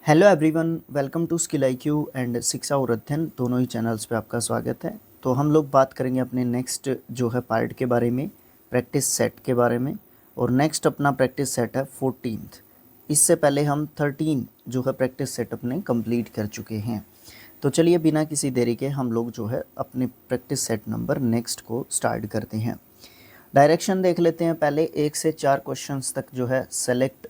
Hello everyone, welcome to skill IQ and शिक्षा और अध्ययन दोनों ही चैनल्स पे आपका स्वागत है। तो हम लोग बात करेंगे अपने नेक्स्ट जो है पार्ट के बारे में, प्रैक्टिस सेट के बारे में। और नेक्स्ट अपना प्रैक्टिस सेट है 14th। इससे पहले हम 13 जो है प्रैक्टिस सेट अपने कंप्लीट कर चुके हैं। तो चलिए बिना किसी देरी के हम लोग जो है अपने प्रैक्टिस सेट नंबर नेक्स्ट को स्टार्ट करते हैं। डायरेक्शन देख लेते हैं पहले। 1 से 4 क्वेश्चंस तक जो है select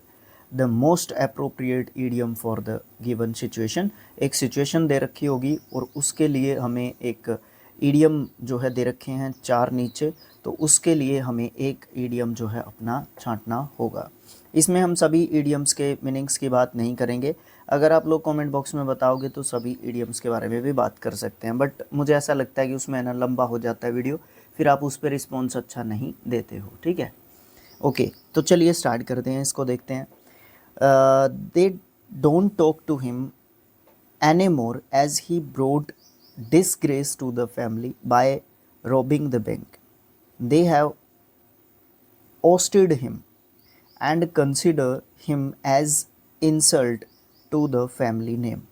the most appropriate idiom for the given situation. एक सिचुएशन दे रखी होगी और उसके लिए हमें एक ईडियम जो है दे रखे हैं 4 नीचे, तो उसके लिए हमें एक ईडियम जो है अपना छांटना होगा। इसमें हम सभी ईडियम्स के मीनिंग्स की बात नहीं करेंगे। अगर आप लोग कमेंट बॉक्स में बताओगे तो सभी ईडियम्स के बारे में भी बात कर सकते हैं, बट मुझे ऐसा लगता है कि उसमें ना लंबा हो जाता है वीडियो, फिर आप उस पर रिस्पॉन्स अच्छा नहीं देते हो। ठीक है, ओके। तो चलिए स्टार्ट करते हैं, इसको देखते हैं। They don't talk to him anymore as he brought disgrace to the family by robbing the bank. They have ousted him and consider him as insult to the family name.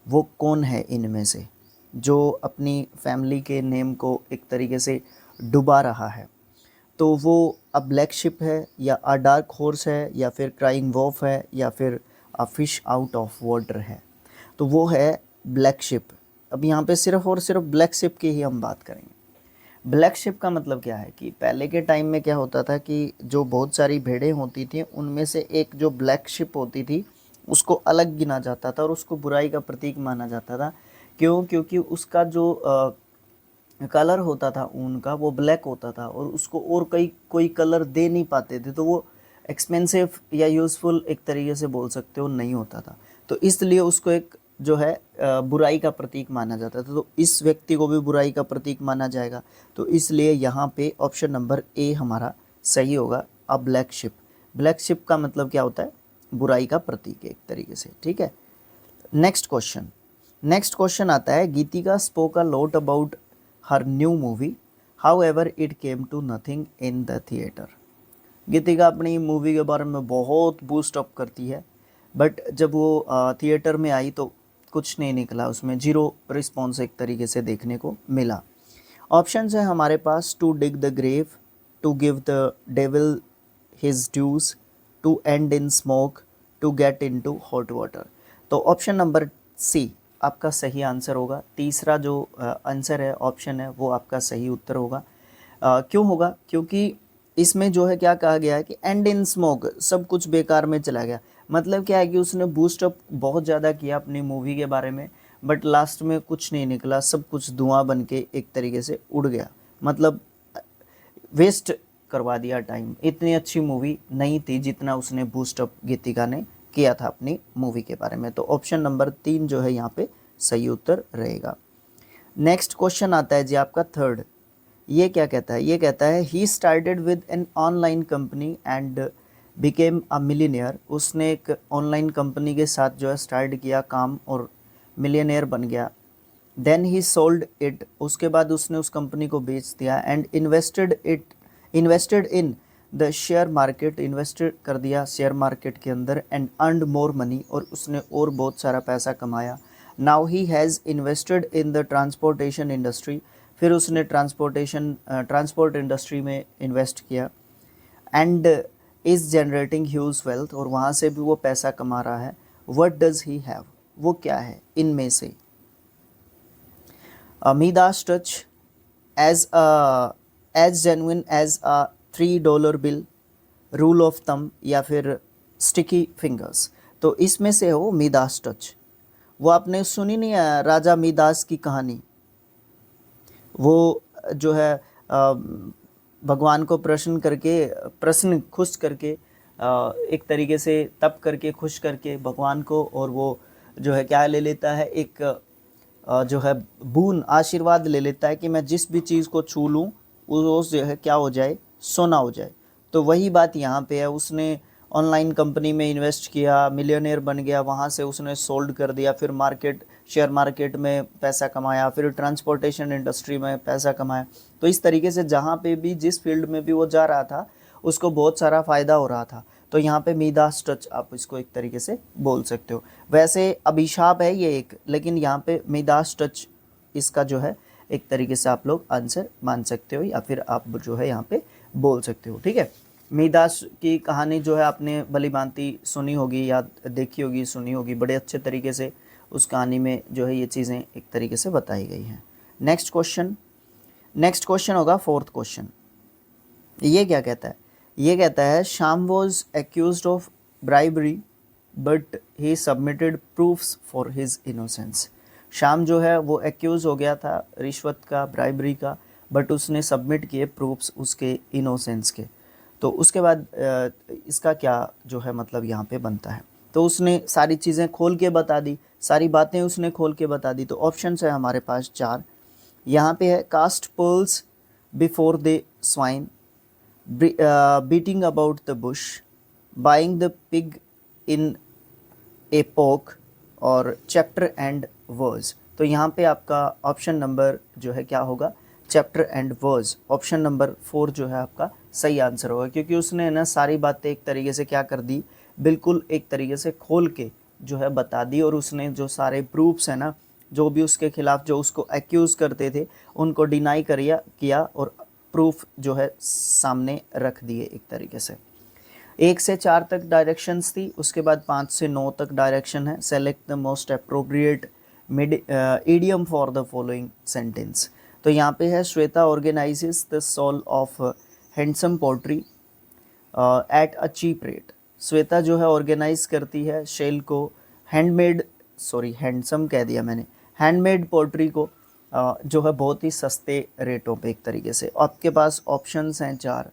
वो कौन है इनमें से जो अपनी फैमिली के name को एक तरीके से डुबा रहा है? तो वो अ ब्लैक शिप है, या अ डार्क हॉर्स है, या फिर क्राइंग वॉफ है, या फिर a fish out of water है। तो वो है ब्लैक शिप। अब यहाँ पे सिर्फ और सिर्फ ब्लैक शिप की ही हम बात करेंगे। ब्लैक शिप का मतलब क्या है कि पहले के टाइम में क्या होता था कि जो बहुत सारी भेड़ें होती थी उनमें से एक जो ब्लैक शिप होती थी उसको अलग गिना जाता था और उसको बुराई का प्रतीक माना जाता था। क्यों? क्योंकि उसका जो कलर होता था ऊन का वो ब्लैक होता था और उसको और कोई कलर दे नहीं पाते थे, तो वो एक्सपेंसिव या यूज़फुल एक तरीके से बोल सकते हो नहीं होता था। तो इसलिए उसको एक जो है बुराई का प्रतीक माना जाता था। तो इस व्यक्ति को भी बुराई का प्रतीक माना जाएगा, तो इसलिए यहाँ पे ऑप्शन नंबर ए हमारा सही होगा, अ ब्लैक शिप। ब्लैक शिप का मतलब क्या होता है? बुराई का प्रतीक एक तरीके से। ठीक है, नेक्स्ट क्वेश्चन आता है, Geetika spoke a lot about her new movie, however it came to nothing in the theatre. Geetika अपनी मूवी के बारे में बहुत बूस्ट अप करती है, बट जब वो थिएटर में आई तो कुछ नहीं निकला, उसमें जीरो रिस्पॉन्स एक तरीके से देखने को मिला। ऑप्शंस है हमारे पास, to dig the grave, to give the devil his dues, to end in smoke, to get into hot water. तो ऑप्शन नंबर सी आपका सही आंसर होगा। तीसरा जो आंसर है, ऑप्शन है, वो आपका सही उत्तर होगा। क्यों होगा? क्योंकि इसमें जो है क्या कहा गया है कि एंड इन स्मोक, सब कुछ बेकार में चला गया। मतलब क्या है कि उसने बूस्ट अप बहुत ज़्यादा किया अपनी मूवी के बारे में, बट लास्ट में कुछ नहीं निकला, सब कुछ धुआं बन के एक तरीके से उड़ गया। मतलब वेस्ट करवा दिया टाइम। इतनी अच्छी मूवी नहीं थी जितना उसने बूस्ट अप गीतिका ने किया था अपनी मूवी के बारे में। तो ऑप्शन नंबर 3 जो है यहाँ पे सही उत्तर रहेगा। नेक्स्ट क्वेश्चन आता है जी आपका थर्ड। ये क्या कहता है? ये कहता है, he started with an online company and became a millionaire. उसने एक ऑनलाइन कंपनी के साथ जो है स्टार्ट किया काम और मिलीनियर बन गया। देन ही सोल्ड इट, उसके बाद उसने उस कंपनी को बेच दिया। And invested in the share market, invested कर दिया शेयर मार्केट के अंदर। एंड अर्नड मोर मनी, और उसने और बहुत सारा पैसा कमाया। Now he has invested in the transportation industry, फिर उसने ट्रांसपोर्ट इंडस्ट्री में इन्वेस्ट किया। And is generating huge wealth, और वहाँ से भी वो पैसा कमा रहा है। व्हाट डज ही हैव, वो क्या है इनमें से? Midas touch, as genuine as a $3 bill, rule of thumb, या फिर स्टिकी फिंगर्स। तो इसमें से हो मिदास टच। वो आपने सुनी नहीं है राजा मिदास की कहानी? वो जो है भगवान को प्रश्न खुश करके एक तरीके से तप करके खुश करके भगवान को, और वो जो है क्या ले लेता है, एक जो है बून आशीर्वाद ले लेता है कि मैं जिस भी चीज़ को छू लूँ वो जो है क्या हो जाए, सोना हो जाए। तो वही बात यहाँ पे है। उसने ऑनलाइन कंपनी में इन्वेस्ट किया, मिलियनेयर बन गया, वहाँ से उसने सोल्ड कर दिया, फिर शेयर मार्केट में पैसा कमाया, फिर ट्रांसपोर्टेशन इंडस्ट्री में पैसा कमाया। तो इस तरीके से जहाँ पे भी जिस फील्ड में भी वो जा रहा था उसको बहुत सारा फ़ायदा हो रहा था। तो यहाँ पे मीदास टच आप इसको एक तरीके से बोल सकते हो। वैसे अभिशाप है ये एक, लेकिन यहाँ पे मीदास टच इसका जो है एक तरीके से आप लोग आंसर मान सकते हो, या फिर आप जो है यहाँ पे बोल सकते हो। ठीक है, मीदास की कहानी जो है आपने भली भांति सुनी होगी या देखी होगी, सुनी होगी, बड़े अच्छे तरीके से उस कहानी में जो है ये चीज़ें एक तरीके से बताई गई हैं। नेक्स्ट क्वेश्चन होगा फोर्थ क्वेश्चन। ये क्या कहता है? ये कहता है Shyam was accused of bribery but he submitted proofs for his innocence. Shyam जो है वो एक्यूज हो गया था रिश्वत का, ब्राइबरी का, बट उसने सबमिट किए प्रूफ्स उसके इनोसेंस के। तो उसके बाद इसका क्या जो है मतलब यहाँ पे बनता है? तो उसने सारी चीज़ें खोल के बता दी, सारी बातें उसने खोल के बता दी। तो ऑप्शन है हमारे पास 4। यहाँ पे है cast pearls before the swine, beating about the bush, buying the pig in a poke, और चैप्टर एंड वर्स। तो यहाँ पे आपका ऑप्शन नंबर जो है क्या होगा? Chapter and verse. Option number 4 जो है आपका सही आंसर होगा, क्योंकि उसने ना सारी बातें एक तरीके से क्या कर दी, बिल्कुल एक तरीके से खोल के जो है बता दी, और उसने जो सारे प्रूफ्स है ना, जो भी उसके खिलाफ जो उसको एक्यूज़ करते थे उनको डिनाई किया और प्रूफ जो है सामने रख दिए एक तरीके से। 1 से 4 तक डायरेक्शंस थी, उसके बाद 5 से 9 तक डायरेक्शन है। Select the most appropriate idiom for the following sentence. तो यहाँ पे है Shweta organises the sole of handsome pottery at a cheap rate. Shweta जो है ऑर्गेनाइज करती है शेल को, हैंडसम कह दिया मैंने, हैंडमेड पोट्री को जो है बहुत ही सस्ते रेटों पे एक तरीके से। आपके पास ऑप्शंस हैं 4,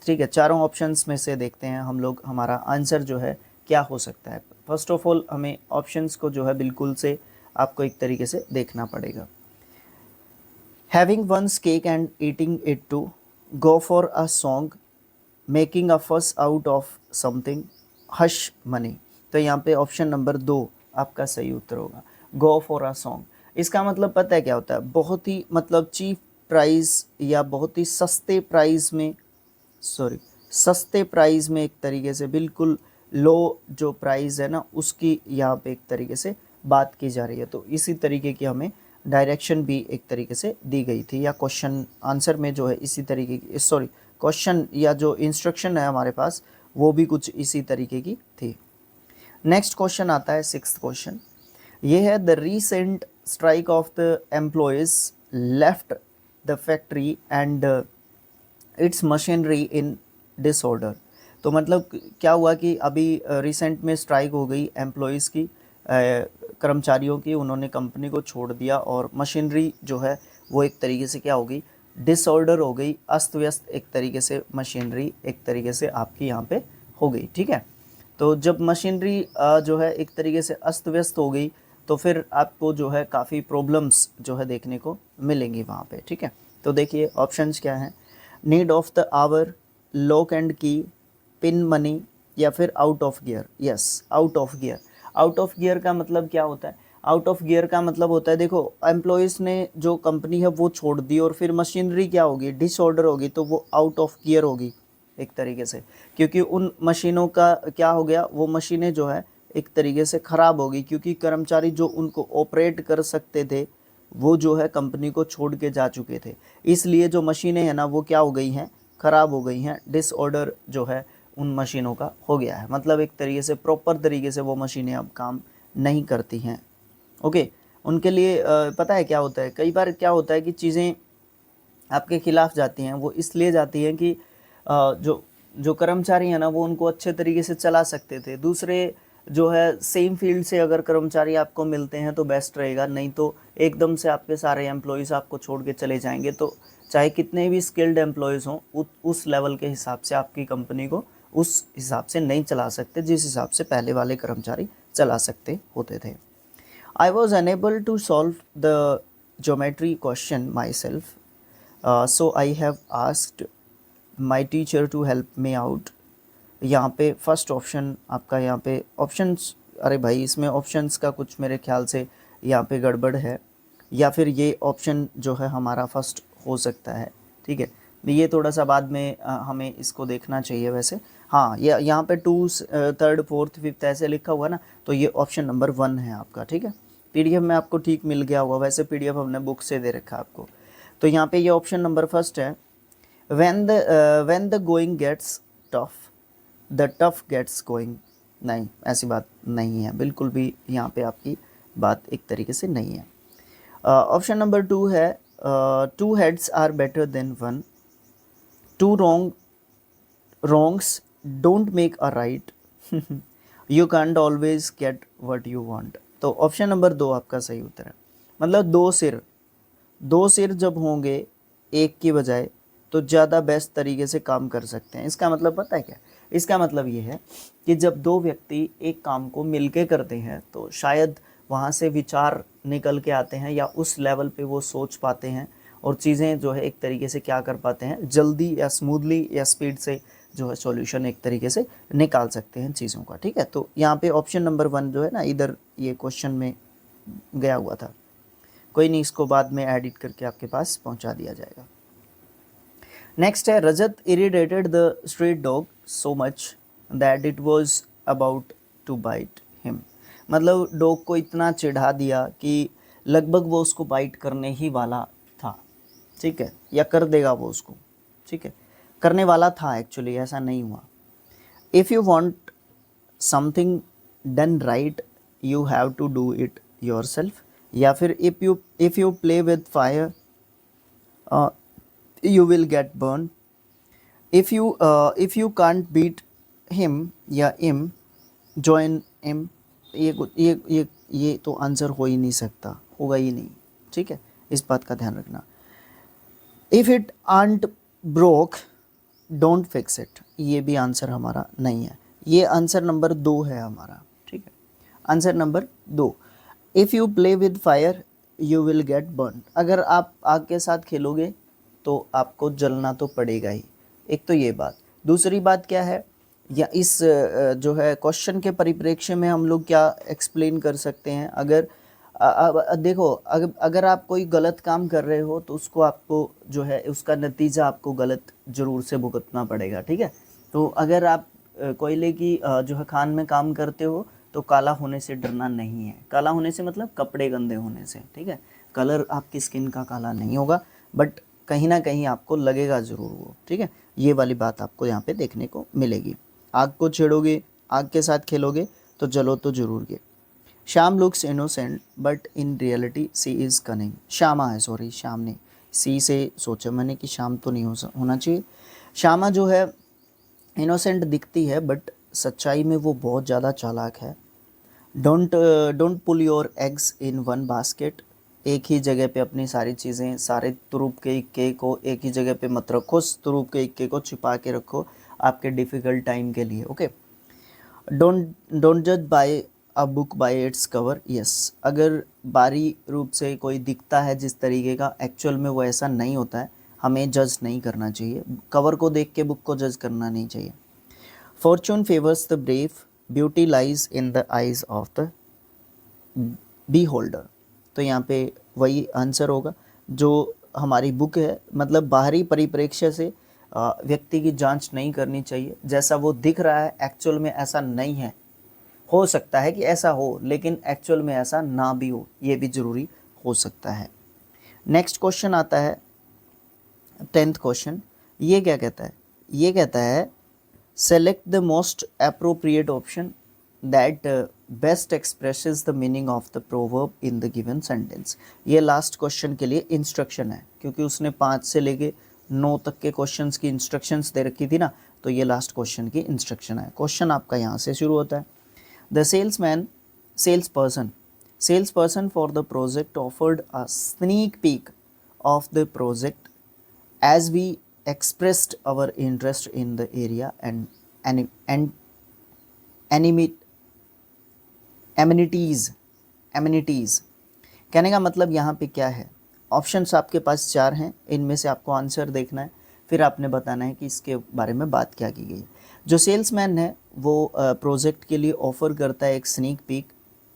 ठीक है। चारों ऑप्शंस में से देखते हैं हम लोग हमारा आंसर जो है क्या हो सकता है। फर्स्ट ऑफ ऑल हमें ऑप्शंस को जो है बिल्कुल से आपको एक तरीके से देखना पड़ेगा। Having one's cake and eating it too, go for a song, making a fuss out of something, hush money. तो यहाँ पे ऑप्शन नंबर 2 आपका सही उत्तर होगा, गो फॉर अ सॉन्ग। इसका मतलब पता है क्या होता है? बहुत ही मतलब चीप प्राइस या बहुत ही सस्ते प्राइस में एक तरीके से बिल्कुल लो जो प्राइस है ना उसकी यहाँ पे एक तरीके से बात की जा रही है। तो इसी तरीके की हमें डायरेक्शन भी एक तरीके से दी गई थी, या क्वेश्चन आंसर में जो है इसी तरीके की क्वेश्चन या जो इंस्ट्रक्शन है हमारे पास वो भी कुछ इसी तरीके की थी। नेक्स्ट क्वेश्चन आता है 6th क्वेश्चन। ये है the recent strike off the employees left the factory and it's machinery in disorder. तो मतलब क्या हुआ कि अभी रिसेंट में स्ट्राइक हो गई एम्प्लॉयज़ की, कर्मचारियों की, उन्होंने कंपनी को छोड़ दिया और मशीनरी जो है वो एक तरीके से क्या हो गई, डिसऑर्डर हो गई, अस्त व्यस्त एक तरीके से मशीनरी एक तरीके से आपकी यहाँ पे हो गई। ठीक है, तो जब मशीनरी जो है एक तरीके से अस्त व्यस्त हो गई तो फिर आपको जो है काफ़ी प्रॉब्लम्स जो है देखने को मिलेंगी वहाँ पे। ठीक है, तो देखिए ऑप्शंस क्या हैं, need of the hour, lock and key, pin money, या फिर out of gear. Yes, out of gear. Out of gear का मतलब क्या होता है? आउट ऑफ गियर का मतलब होता है, देखो एम्प्लॉयज़ ने जो कंपनी है वो छोड़ दी और फिर मशीनरी क्या होगी, डिसऑर्डर होगी, तो वो आउट ऑफ गियर होगी एक तरीके से, क्योंकि उन मशीनों का क्या हो गया, वो मशीनें जो है एक तरीके से ख़राब हो गई, क्योंकि कर्मचारी जो उनको ऑपरेट कर सकते थे वो जो है कंपनी को छोड़ के जा चुके थे, इसलिए जो मशीनें हैं ना वो क्या हो गई हैं, ख़राब हो गई हैं, डिसऑर्डर जो है उन मशीनों का हो गया है, मतलब एक तरीके से प्रॉपर तरीके से वो मशीनें अब काम नहीं करती हैं। ओके, उनके लिए पता है क्या होता है, कई बार क्या होता है कि चीज़ें आपके खिलाफ जाती हैं, वो इसलिए जाती हैं कि जो जो कर्मचारी हैं ना वो उनको अच्छे तरीके से चला सकते थे, दूसरे जो है सेम फील्ड से अगर कर्मचारी आपको मिलते हैं तो बेस्ट रहेगा, नहीं तो एकदम से आपके सारे एम्प्लॉयज़ आपको छोड़ के चले जाएंगे, तो चाहे कितने भी स्किल्ड एम्प्लॉयज़ हों उस लेवल के हिसाब से आपकी कंपनी को उस हिसाब से नहीं चला सकते जिस हिसाब से पहले वाले कर्मचारी चला सकते होते थे। I was unable to solve the geometry question myself, so I have asked my teacher to help me out. यहाँ पे फर्स्ट ऑप्शन आपका, यहाँ पे ऑप्शंस, अरे भाई इसमें ऑप्शंस का कुछ मेरे ख्याल से यहाँ पे गड़बड़ है, या फिर ये ऑप्शन जो है हमारा फर्स्ट हो सकता है। ठीक है, ये थोड़ा सा बाद में हमें इसको देखना चाहिए। वैसे हाँ, ये यहाँ पे 2 3rd 4th 5th ऐसे लिखा हुआ है ना, तो ये ऑप्शन नंबर 1 है आपका, ठीक है। पीडीएफ में आपको ठीक मिल गया होगा, वैसे पीडीएफ हमने बुक से दे रखा है आपको। तो यहाँ पे ये ऑप्शन नंबर फर्स्ट है, when the going gets tough the tough gets going। नहीं, ऐसी बात नहीं है, बिल्कुल भी यहाँ पे आपकी बात एक तरीके से नहीं है। ऑप्शन नंबर 2 है, 2 heads are better than one, 2 wrongs don't make a right, you can't always get what you want। तो ऑप्शन नंबर 2 आपका सही उत्तर है। मतलब दो सिर जब होंगे एक की बजाय तो ज़्यादा बेस्ट तरीके से काम कर सकते हैं। इसका मतलब पता है क्या? इसका मतलब ये है कि जब दो व्यक्ति एक काम को मिलके करते हैं तो शायद वहाँ से विचार निकल के आते हैं, या उस लेवल पे वो सोच पाते हैं और चीज़ें जो है एक तरीके से क्या कर पाते हैं, जल्दी या स्मूथली या स्पीड से जो है सॉल्यूशन एक तरीके से निकाल सकते हैं चीज़ों का, ठीक है। तो यहाँ पे ऑप्शन नंबर 1 जो है ना, इधर ये क्वेश्चन में गया हुआ था। कोई नहीं, इसको बाद में एडिट करके आपके पास पहुँचा दिया जाएगा। नेक्स्ट है, Rajat irritated the street dog so much that it was about to bite him. मतलब डॉग को इतना चिढ़ा दिया कि लगभग वो उसको बाइट करने ही वाला था, ठीक है, या कर देगा वो उसको, ठीक है, करने वाला था एक्चुअली, ऐसा नहीं हुआ। If you want something done right you have to do it yourself, या फिर if you play with fire you will get burned, if you can't beat him या him join him। ये तो आंसर हो ही नहीं सकता, होगा ही नहीं, ठीक है, इस बात का ध्यान रखना। if it aren't broke don't fix it, ये भी आंसर हमारा नहीं है, ये आंसर नंबर 2 है हमारा, ठीक है, answer number 2। if you play with fire you will get burned, अगर आप आग के साथ खेलोगे तो आपको जलना तो पड़ेगा ही, एक तो ये बात। दूसरी बात क्या है, या इस जो है क्वेश्चन के परिप्रेक्ष्य में हम लोग क्या एक्सप्लेन कर सकते हैं, अगर देखो, अगर आप कोई गलत काम कर रहे हो तो उसको आपको जो है उसका नतीजा आपको गलत ज़रूर से भुगतना पड़ेगा, ठीक है। तो अगर आप कोयले की जो है खान में काम करते हो तो काला होने से डरना नहीं है। काला होने से मतलब कपड़े गंदे होने से, ठीक है, कलर आपकी स्किन का काला नहीं होगा, बट कहीं ना कहीं आपको लगेगा ज़रूर वो, ठीक है। ये वाली बात आपको यहाँ पे देखने को मिलेगी। आग को छेड़ोगे, आग के साथ खेलोगे तो जलो तो जरूर गे। Shyam looks innocent but in reality she is cunning. Shyama है, सॉरी, श्याम ने सी से सोचा मैंने कि श्याम तो नहीं होना चाहिए। श्यामा जो है इनोसेंट दिखती है बट सच्चाई में वो बहुत ज़्यादा चालाक है। Don't pull your eggs in one basket, एक ही जगह पे अपनी सारी चीज़ें, सारे तुरुप के इक्के को एक ही जगह पे मत रखो, तुरुप के इक्के को छिपा के रखो आपके डिफ़िकल्ट टाइम के लिए, ओके। डोंट जज by a book by its cover, yes, अगर बारी रूप से कोई दिखता है जिस तरीके का, एक्चुअल में वो ऐसा नहीं होता है, हमें जज नहीं करना चाहिए, कवर को देख के बुक को जज करना नहीं चाहिए। Fortune favours the brave, beauty lies in the eyes of the beholder. तो यहाँ पे वही आंसर होगा जो हमारी बुक है, मतलब बाहरी परिप्रेक्ष्य से व्यक्ति की जांच नहीं करनी चाहिए, जैसा वो दिख रहा है एक्चुअल में ऐसा नहीं है, हो सकता है कि ऐसा हो लेकिन एक्चुअल में ऐसा ना भी हो, ये भी ज़रूरी हो सकता है। नेक्स्ट क्वेश्चन आता है 10th क्वेश्चन। ये क्या कहता है? ये कहता है select the most appropriate option that best expresses the meaning of the proverb in the given sentence. ये लास्ट क्वेश्चन के लिए इंस्ट्रक्शन है, क्योंकि उसने 5 से लेके 9 तक के क्वेश्चंस की इंस्ट्रक्शंस दे रखी थी ना, तो ये लास्ट क्वेश्चन की इंस्ट्रक्शन है। क्वेश्चन आपका यहाँ से शुरू होता है। The salesperson for the project offered a sneak peek of the project as we expressed our interest in the area and amenities। कहने का मतलब यहाँ पे क्या है? ऑप्शंस आपके पास 4 हैं, इनमें से आपको आंसर देखना है, फिर आपने बताना है कि इसके बारे में बात क्या की गई है। जो सेल्समैन है वो प्रोजेक्ट के लिए ऑफ़र करता है एक स्नीक पीक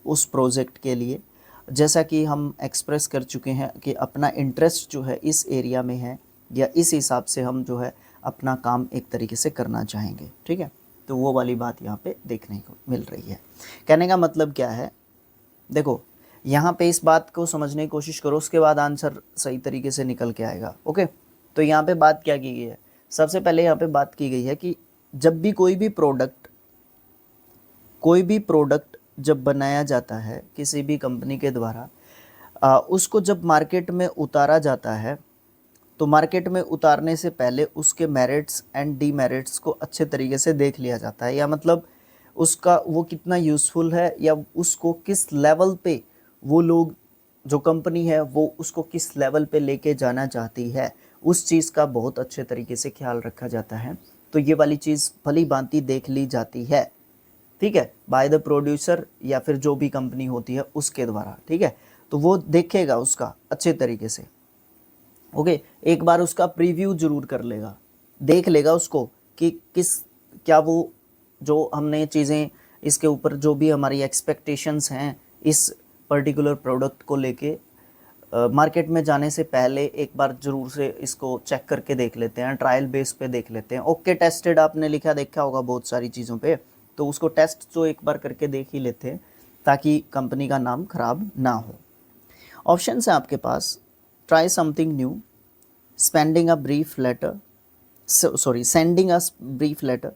उस प्रोजेक्ट के लिए, जैसा कि हम एक्सप्रेस कर चुके हैं कि अपना इंटरेस्ट जो है इस एरिया में है, या इस हिसाब से हम जो है अपना काम एक तरीके से करना चाहेंगे, ठीक है। तो वो वाली बात यहाँ पे देखने को मिल रही है। कहने का मतलब क्या है, देखो यहाँ पे इस बात को समझने की कोशिश करो, उसके बाद आंसर सही तरीके से निकल के आएगा। ओके, तो यहाँ पे बात क्या की गई है, सबसे पहले यहाँ पे बात की गई है कि जब भी कोई भी प्रोडक्ट जब बनाया जाता है किसी भी कंपनी के द्वारा, उसको जब मार्केट में उतारा जाता है, तो मार्केट में उतारने से पहले उसके मेरिट्स एंड डीमेरिट्स को अच्छे तरीके से देख लिया जाता है, या मतलब उसका वो कितना यूज़फुल है, या उसको किस लेवल पे वो लोग, जो कंपनी है वो उसको किस लेवल पे लेके जाना चाहती है, उस चीज़ का बहुत अच्छे तरीके से ख्याल रखा जाता है। तो ये वाली चीज़ भली भांति देख ली जाती है, ठीक है, बाय द प्रोड्यूसर या फिर जो भी कंपनी होती है उसके द्वारा, ठीक है। तो वो देखेगा उसका अच्छे तरीके से। ओके, एक बार उसका प्रीव्यू जरूर कर लेगा, देख लेगा उसको कि क्या वो जो हमने चीज़ें इसके ऊपर जो भी हमारी एक्सपेक्टेशंस हैं इस पर्टिकुलर प्रोडक्ट को लेके, मार्केट में जाने से पहले एक बार ज़रूर से इसको चेक करके देख लेते हैं, ट्रायल बेस पे देख लेते हैं। ओके टेस्टेड आपने देखा होगा बहुत सारी चीज़ों पे, तो उसको टेस्ट जो एक बार करके देख ही लेते हैं ताकि कंपनी का नाम खराब ना हो। ऑप्शन है आपके पास, try something new, sending a brief letter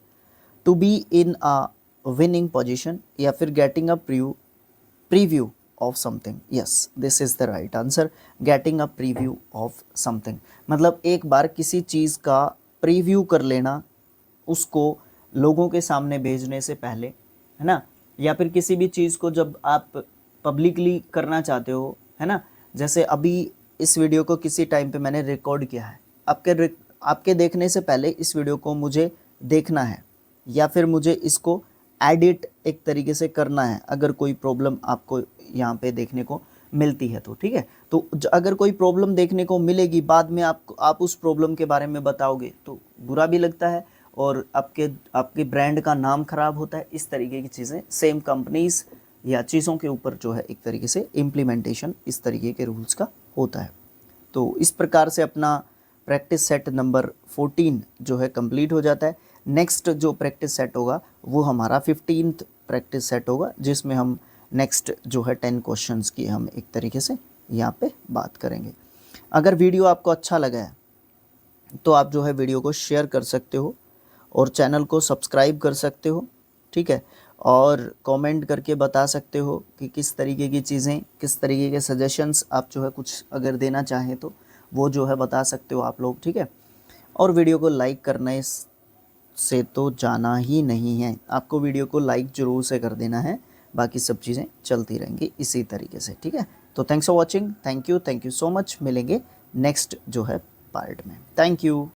to be in a winning position, या फिर getting a preview of something. Yes, this is the right answer, getting a preview of something. मतलब एक बार किसी चीज़ का प्रीव्यू कर लेना, उसको लोगों के सामने भेजने से पहले, है ना, या फिर किसी भी चीज़ को जब आप पब्लिकली करना चाहते हो, है ना, जैसे अभी इस वीडियो को किसी टाइम पे मैंने रिकॉर्ड किया है, आपके देखने से पहले इस वीडियो को मुझे देखना है, या फिर मुझे इसको एडिट एक तरीके से करना है, अगर कोई प्रॉब्लम आपको यहाँ पे देखने को मिलती है तो, ठीक है। तो अगर कोई प्रॉब्लम देखने को मिलेगी बाद में आप उस प्रॉब्लम के बारे में बताओगे तो बुरा भी लगता है, और आपके ब्रांड का नाम खराब होता है। इस तरीके की चीज़ें सेम कंपनीज या चीज़ों के ऊपर जो है एक तरीके से इम्प्लीमेंटेशन इस तरीके के रूल्स का होता है। तो इस प्रकार से अपना प्रैक्टिस सेट नंबर 14 जो है कंप्लीट हो जाता है। नेक्स्ट जो प्रैक्टिस सेट होगा वो हमारा 15th प्रैक्टिस सेट होगा, जिसमें हम नेक्स्ट जो है 10 क्वेश्चंस की हम एक तरीके से यहाँ पे बात करेंगे। अगर वीडियो आपको अच्छा लगा है तो आप जो है वीडियो को शेयर कर सकते हो और चैनल को सब्सक्राइब कर सकते हो, ठीक है, और कमेंट करके बता सकते हो कि किस तरीके की चीज़ें, किस तरीके के सजेशंस आप जो है कुछ अगर देना चाहें तो वो जो है बता सकते हो आप लोग, ठीक है। और वीडियो को लाइक करने से तो जाना ही नहीं है, आपको वीडियो को लाइक ज़रूर से कर देना है, बाकी सब चीज़ें चलती रहेंगी इसी तरीके से, ठीक है। तो thanks for watching, thank you so much. मिलेंगे नेक्स्ट जो है पार्ट में। Thank you.